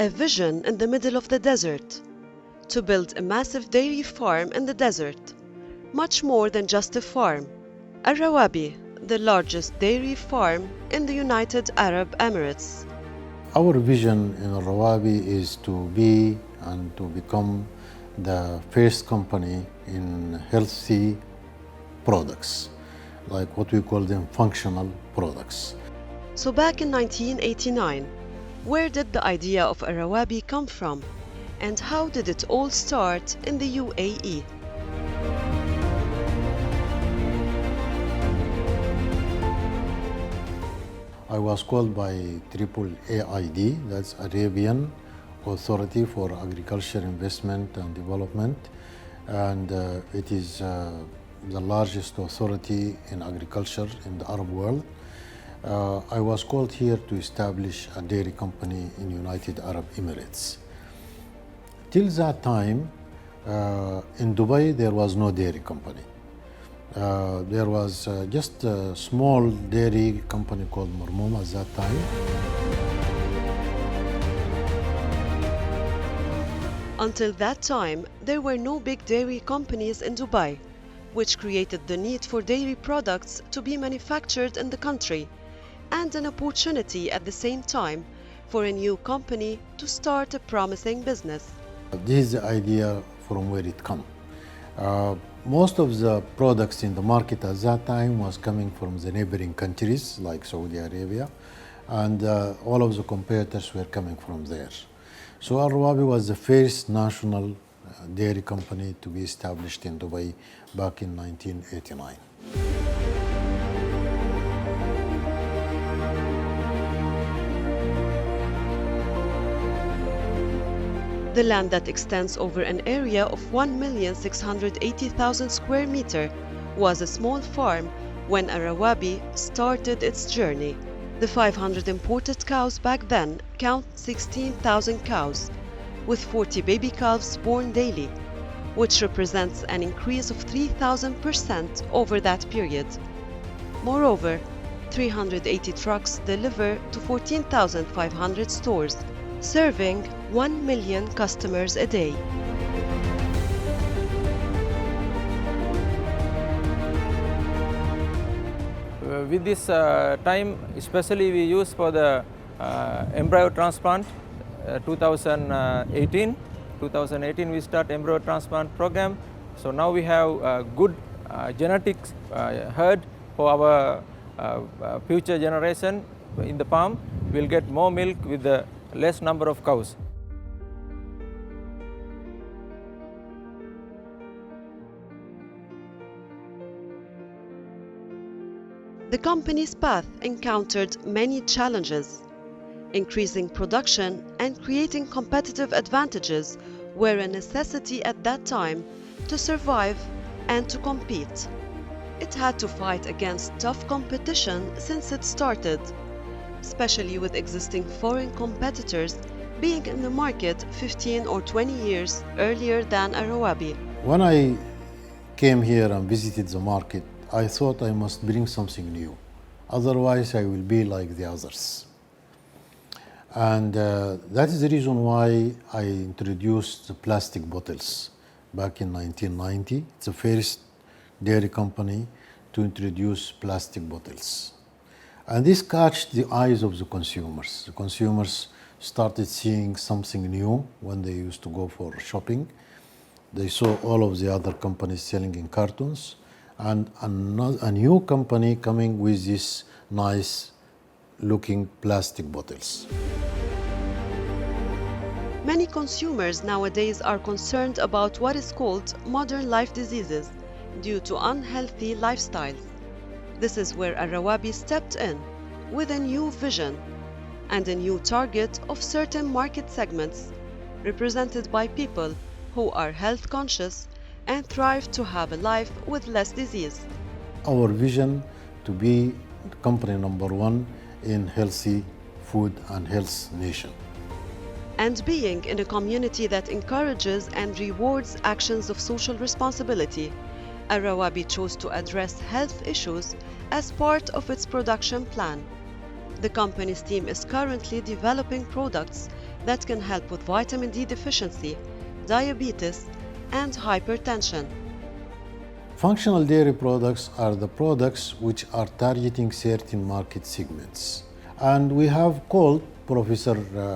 a vision in the middle of the desert to build a massive dairy farm in the desert, much more than just a farm. Rawabi, the largest dairy farm in the United Arab Emirates. Our vision in Rawabi is to be and to become the first company in healthy products, like what we call them functional products. So back in 1989, where did the idea of Rawabi come from? And how did it all start in the UAE? I was called by AAID, that's Arabian Authority for Agriculture Investment and Development, and it is the largest authority in agriculture in the Arab world. I was called here to establish a dairy company in United Arab Emirates. Till that time, in Dubai, there was no dairy company. There was just a small dairy company called Marmoum at that time. Until that time, there were no big dairy companies in Dubai, which created the need for dairy products to be manufactured in the country, and an opportunity at the same time for a new company to start a promising business. This is the idea from where it comes. Most of the products in the market at that time was coming from the neighboring countries like Saudi Arabia, and all of the competitors were coming from there. So Rawabi was the first national dairy company to be established in Dubai back in 1989. The land that extends over an area of 1,680,000 square meters was a small farm when Rawabi started its journey. The 500 imported cows back then count 16,000 cows, with 40 baby calves born daily, which represents an increase of 3,000% over that period. Moreover, 380 trucks deliver to 14,500 stores, serving 1 million customers a day. With this time, especially we use for the embryo transplant, 2018 we start embryo transplant program. So now we have good genetics herd for our future generation in the farm. We'll get more milk with the less number of cows. The company's path encountered many challenges. Increasing production and creating competitive advantages were a necessity at that time to survive and to compete. It had to fight against tough competition since it started, especially with existing foreign competitors being in the market 15 or 20 years earlier than Rawabi. When I came here and visited the market, I thought I must bring something new. Otherwise, I will be like the others. And that is the reason why I introduced the plastic bottles back in 1990. It's the first dairy company to introduce plastic bottles. And this caught the eyes of the consumers. The consumers started seeing something new when they used to go for shopping. They saw all of the other companies selling in cartons, and a new company coming with these nice looking plastic bottles. Many consumers nowadays are concerned about what is called modern life diseases due to unhealthy lifestyles. This is where Rawabi stepped in with a new vision and a new target of certain market segments represented by people who are health conscious and thrive to have a life with less disease. Our vision to be company number one in healthy food and health nation. And being in a community that encourages and rewards actions of social responsibility, Rawabi chose to address health issues as part of its production plan. The company's team is currently developing products that can help with vitamin D deficiency, diabetes, and hypertension. Functional dairy products are the products which are targeting certain market segments. And we have called Professor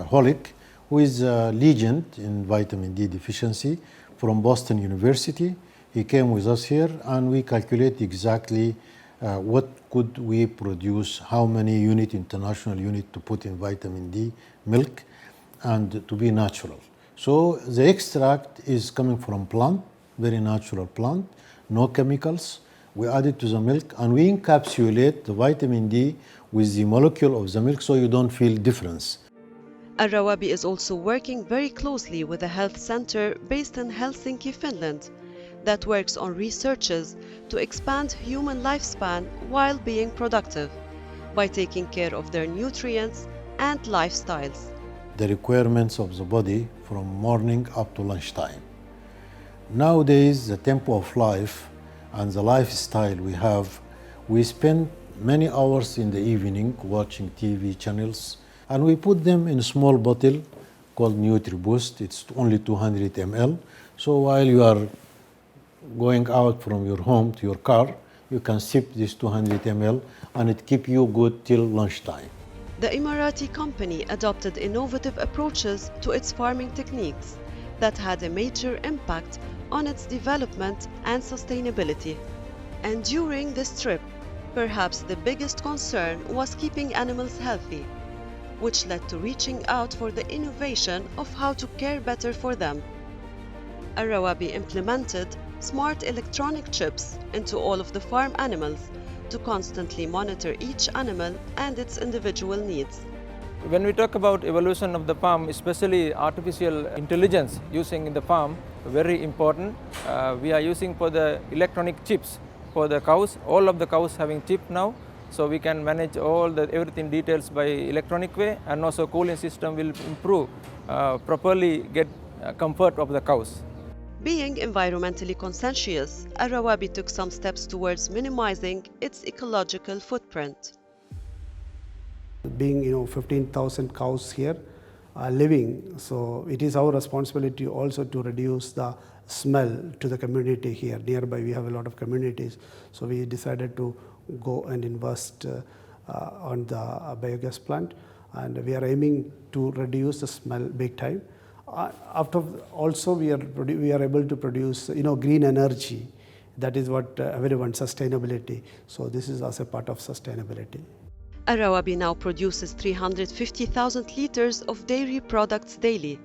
Holick, who is a legend in vitamin D deficiency from Boston University. He came with us here and we calculate exactly what could we produce, how many international unit to put in vitamin D milk and to be natural. So the extract is coming from plant, very natural plant, no chemicals. We add it to the milk and we encapsulate the vitamin D with the molecule of the milk so you don't feel difference. Rawabi is also working very closely with a health center based in Helsinki, Finland, that works on researches to expand human lifespan while being productive by taking care of their nutrients and lifestyles. The requirements of the body from morning up to lunchtime. Nowadays, the tempo of life and the lifestyle we have, we spend many hours in the evening watching TV channels, and we put them in a small bottle called NutriBoost. It's only 200 ml. So while you are going out from your home to your car, you can sip this 200 ml and it keeps you good till lunchtime. The Emirati company adopted innovative approaches to its farming techniques that had a major impact on its development and sustainability. And during this trip, perhaps the biggest concern was keeping animals healthy, which led to reaching out for the innovation of how to care better for them. Rawabi implemented smart electronic chips into all of the farm animals to constantly monitor each animal and its individual needs. When we talk about evolution of the farm, especially artificial intelligence using in the farm, very important. We are using for the electronic chips for the cows. All of the cows having chip now, so we can manage all the everything details by electronic way, and also cooling system will improve, properly get comfort of the cows. Being environmentally conscientious, Rawabi took some steps towards minimizing its ecological footprint. Being 15,000 cows here living, so it is our responsibility also to reduce the smell to the community here. Nearby we have a lot of communities, so we decided to go and invest on the biogas plant, and we are aiming to reduce the smell big time. After also we are able to produce green energy. That is what everyone, sustainability. So this is also a part of sustainability. Rawabi now produces 350,000 liters of dairy products daily.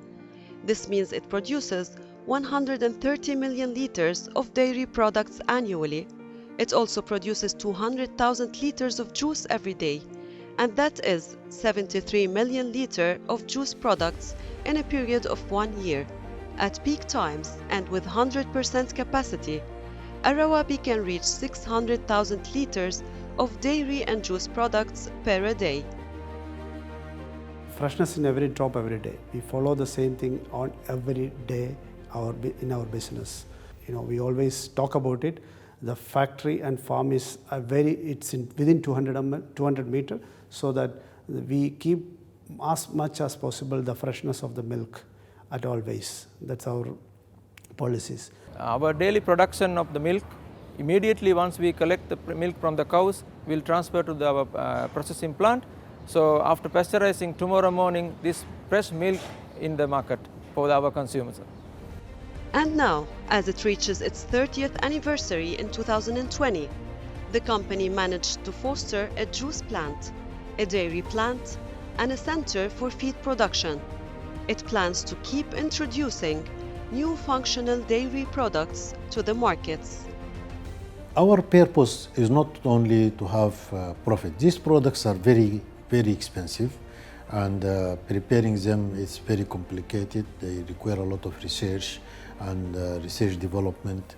This means it produces 130 million liters of dairy products annually. It also produces 200,000 liters of juice every day, and that is 73 million liters of juice products in a period of 1 year. At peak times and with 100% capacity, Rawabi can reach 600,000 liters of dairy and juice products per day. Freshness in every drop every day. We follow the same thing on every day in our business. We always talk about it. The factory and farm is within 200 meter, so that we keep as much as possible the freshness of the milk at always. That's our policies. Our daily production of the milk, immediately once we collect the milk from the cows, we'll transfer to our processing plant. So after pasteurizing tomorrow morning, this fresh milk in the market for our consumers. And now, as it reaches its 30th anniversary in 2020, the company managed to foster a juice plant, a dairy plant, and a center for feed production. It plans to keep introducing new functional dairy products to the markets. Our purpose is not only to have profit. These products are very, very expensive, and preparing them is very complicated. They require a lot of research and research development.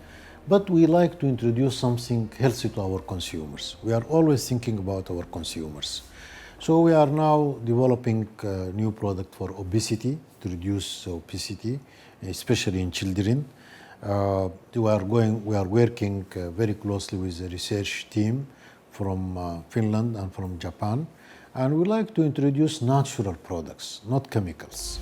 But we like to introduce something healthy to our consumers. We are always thinking about our consumers. So we are now developing a new product for obesity, to reduce obesity, especially in children. We are working very closely with the research team from Finland and from Japan, And we like to introduce natural products, not chemicals.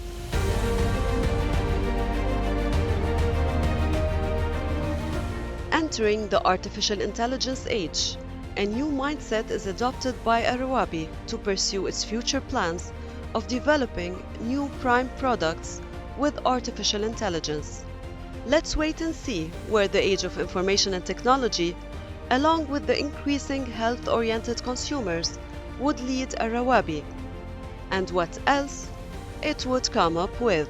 Entering the artificial intelligence age, a new mindset is adopted by Rawabi to pursue its future plans of developing new prime products with artificial intelligence. Let's wait and see where the age of information and technology, along with the increasing health-oriented consumers, would lead Rawabi, and what else it would come up with.